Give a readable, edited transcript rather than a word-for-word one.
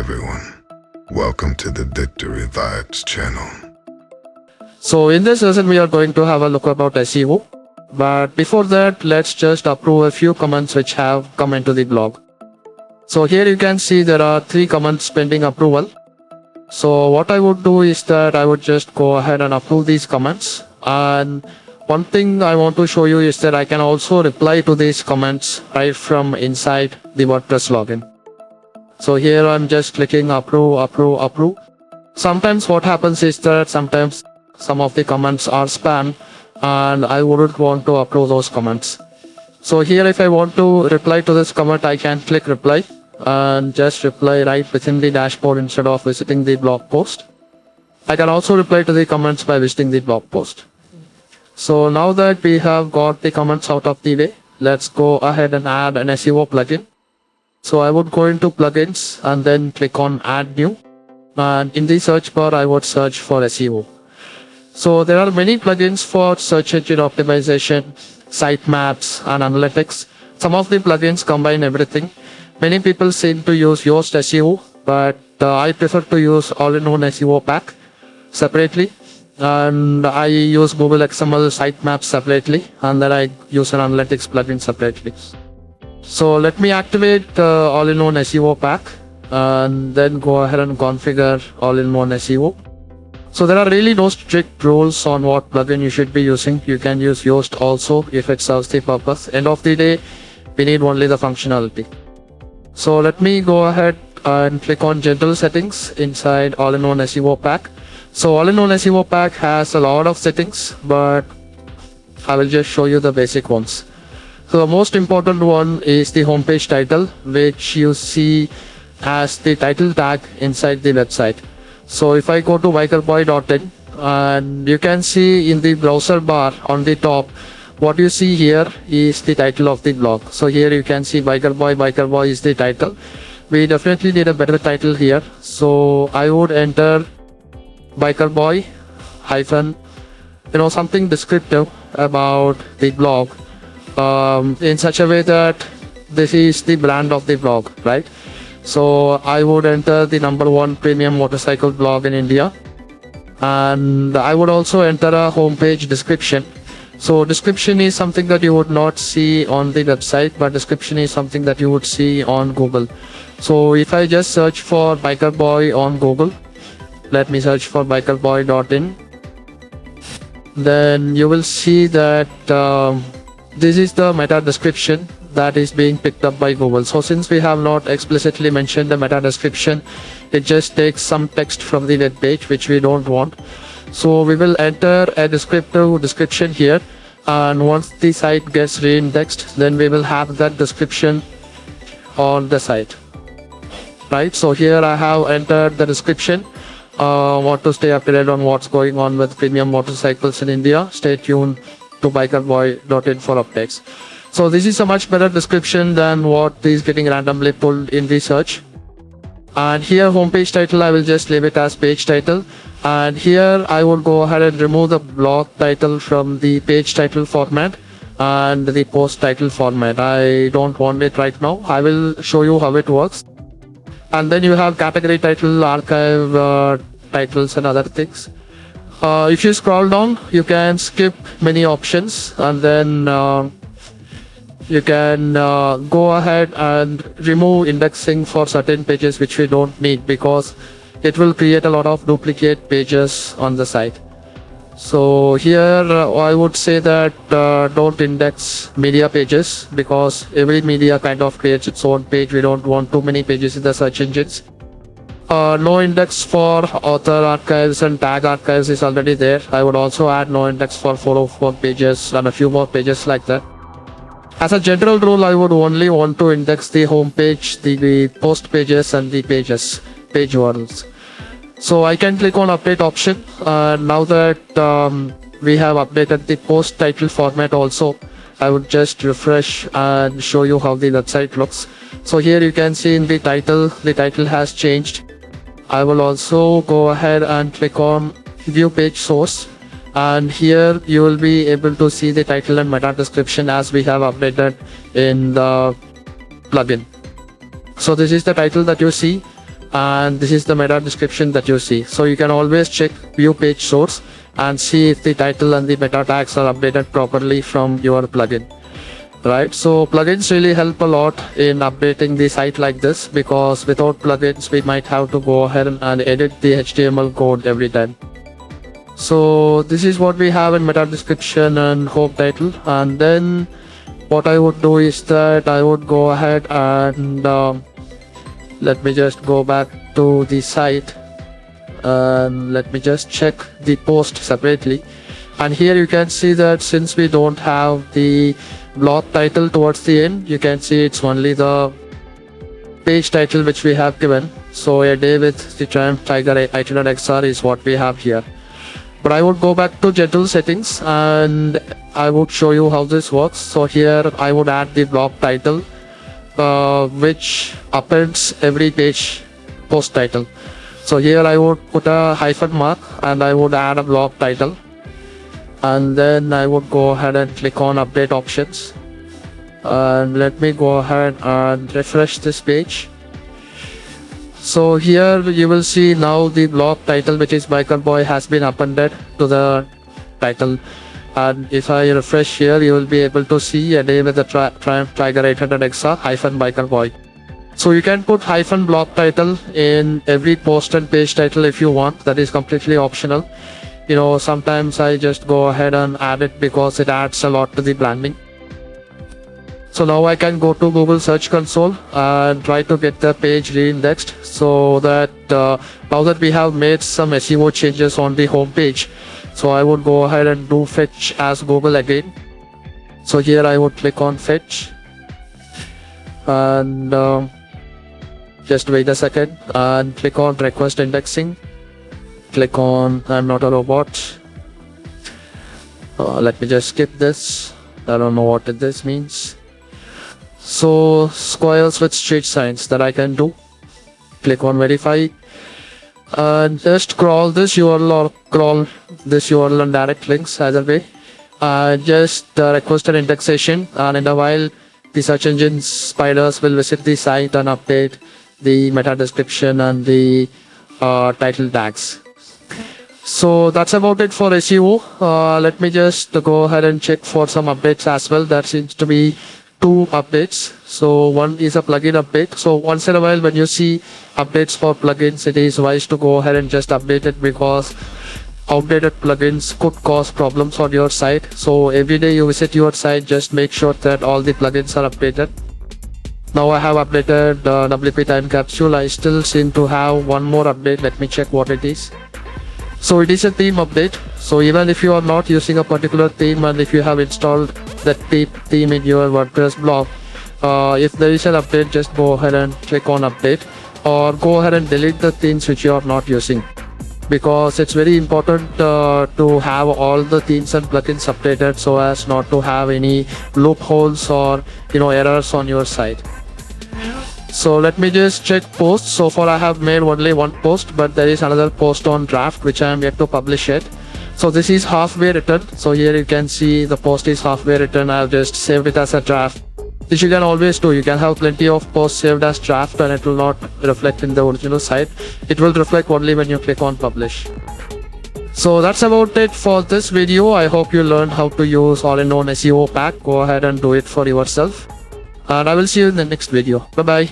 everyone. Welcome to the VictoryVibes channel. So in this lesson, we are going to have a look about SEO. But before that, let's just approve a few comments which have come into the blog. So here you can see there are 3 comments pending approval. So what I would do is that I would just go ahead and approve these comments. And one thing I want to show you is that I can also reply to these comments right from inside the WordPress login. So here I'm just clicking approve. Sometimes what happens is that sometimes some of the comments are spam and I wouldn't want to approve those comments. So here if I want to reply to this comment, I can click reply and just reply right within the dashboard instead of visiting the blog post. I can also reply to the comments by visiting the blog post. So now that we have got the comments out of the way, let's go ahead and add an SEO plugin. So I would go into plugins and then click on add new, and in the search bar I would search for SEO. So there are many plugins for search engine optimization, sitemaps and analytics. Some of the plugins combine everything. Many people seem to use Yoast SEO, but I prefer to use all-in-one SEO pack separately, and I use Google XML sitemaps separately, and then I use an analytics plugin separately. So let me activate all-in-one SEO pack and then go ahead and configure all-in-one SEO. So there are really no strict rules on what plugin you should be using. You can use Yoast also if it serves the purpose. End of the day, we need only the functionality. So let me go ahead and click on general settings inside all-in-one SEO pack. So all-in-one SEO pack has a lot of settings, but I will just show you the basic ones. So the most important one is the homepage title, which you see as the title tag inside the website. So if I go to bikerboy.in, and you can see in the browser bar on the top, what you see here is the title of the blog. So here you can see bikerboy is the title. We definitely need a better title here. So I would enter bikerboy hyphen, something descriptive about the blog, in such a way that this is the brand of the blog, right? So I would enter the #1 premium motorcycle blog in India, and I would also enter a homepage description. So description is something that you would not see on the website, but description is something that you would see on Google. So if I just search for bikerboy on Google, let me search for bikerboy.in, then you will see that this is the meta description that is being picked up by Google. So since we have not explicitly mentioned the meta description, it just takes some text from the web page, which we don't want. So we will enter a descriptive description here, and once the site gets reindexed, then we will have that description on the site, right? So here I have entered the description. Want to stay updated on what's going on with premium motorcycles in India? Stay tuned to bikerboy.in for updates. So this is a much better description than what is getting randomly pulled in the search. And here homepage title, I will just leave it as page title. And here I would go ahead and remove the blog title from the page title format and the post title format. I don't want it right now. I will show you how it works. And then you have category title, archive titles and other things. If you scroll down, you can skip many options, and then you can go ahead and remove indexing for certain pages which we don't need, because it will create a lot of duplicate pages on the site. So here I would say that don't index media pages, because every media kind of creates its own page. We don't want too many pages in the search engines. No index for author archives and tag archives is already there. I would also add no index for 404 pages and a few more pages like that. As a general rule, I would only want to index the home page, the post pages and the page URLs. So I can click on update option. Now that we have updated the post title format also, I would just refresh and show you how the website looks. So here you can see in the title has changed. I will also go ahead and click on view page source, and here you will be able to see the title and meta description as we have updated in the plugin. So this is the title that you see, and this is the meta description that you see. So you can always check view page source and see if the title and the meta tags are updated properly from your plugin. Right, so plugins really help a lot in updating the site like this, because without plugins we might have to go ahead and edit the HTML code every time. So this is what we have in meta description and home title, and then what I would do is that I would go ahead and let me just go back to the site and let me just check the post separately. And here you can see that since we don't have the blog title towards the end, you can see it's only the page title which we have given. So a day with the Triumph Tiger itinerant XR is what we have here. But I would go back to general settings and I would show you how this works. So here I would add the blog title which appends every page post title. So here I would put a hyphen mark and I would add a blog title, and then I would go ahead and click on update options, and let me go ahead and refresh this page. So here you will see now the blog title, which is Biker Boy, has been appended to the title. And if I refresh here, you will be able to see a day with the Triumph Tiger 800 XR hyphen Biker Boy. So you can put hyphen blog title in every post and page title if you want. That is completely optional. You know, sometimes I just go ahead and add it because it adds a lot to the branding. So now I can go to Google Search Console and try to get the page re-indexed, so that now that we have made some SEO changes on the home page, so I would go ahead and do fetch as Google again. So here I would click on fetch and just wait a second and click on request indexing. Click on I'm not a robot. Let me just skip this. I don't know what this means. So squares with street signs that I can do. Click on verify and just crawl this URL or crawl this URL on direct links either way. Just request an indexation, and in a while the search engine spiders will visit the site and update the meta description and the title tags. So that's about it for SEO. Let me just go ahead and check for some updates as well. There seems to be 2 updates. So one is a plugin update. So once in a while when you see updates for plugins, it is wise to go ahead and just update it, because outdated plugins could cause problems on your site. So every day you visit your site, just make sure that all the plugins are updated. Now I have updated WP Time Capsule. I still seem to have one more update. Let me check what it is. So it is a theme update. So even if you are not using a particular theme, and if you have installed that theme in your WordPress blog, if there is an update, just go ahead and click on update, or go ahead and delete the themes which you are not using, because it's very important to have all the themes and plugins updated so as not to have any loopholes or errors on your site. So let me just check posts. So far I have made only one post, but there is another post on draft which I am yet to publish it. So this is halfway written. So here you can see the post is halfway written. I have just saved it as a draft. This you can always do. You can have plenty of posts saved as draft and it will not reflect in the original site. It will reflect only when you click on publish. So that's about it for this video. I hope you learned how to use all-in-one SEO pack. Go ahead and do it for yourself. And I will see you in the next video. Bye bye.